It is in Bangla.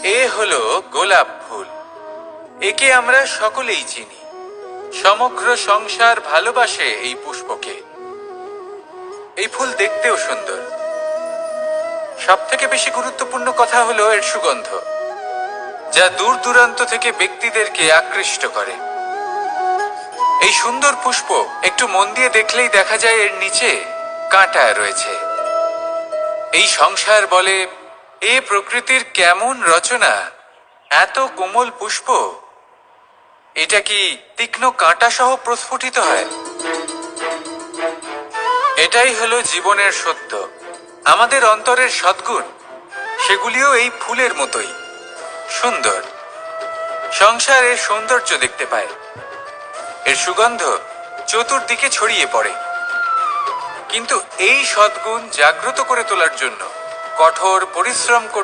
এ হলো গোলাপ ফুল। একে আমরা সকলেই চিনি। সমগ্র সংসার ভালোবাসে এই পুষ্পকে। এই ফুল দেখতেও সুন্দর। সবথেকে বেশি গুরুত্বপূর্ণ কথা হলো এর সুগন্ধ, যা দূর দূরান্ত থেকে ব্যক্তিদেরকে আকৃষ্ট করে। এই সুন্দর পুষ্প একটু মন দিয়ে দেখলেই দেখা যায় এর নিচে কাঁটা রয়েছে। এই সংসার বলে, এ প্রকৃতির কেমন রচনা, এত কোমল পুষ্প, এটা কি তীক্ষ্ণ কাঁটা সহ প্রস্ফুটিত হয়? এটাই হলো জীবনের সত্য। আমাদের অন্তরের সদ্গুণ, সেগুলিও এই ফুলের মতোই সুন্দর। সংসারের সৌন্দর্য দেখতে পায়, এর সুগন্ধ চতুর্দিকে ছড়িয়ে পড়ে। কিন্তু এই সদ্গুণ জাগ্রত করে তোলার জন্য কঠোর পরিশ্রম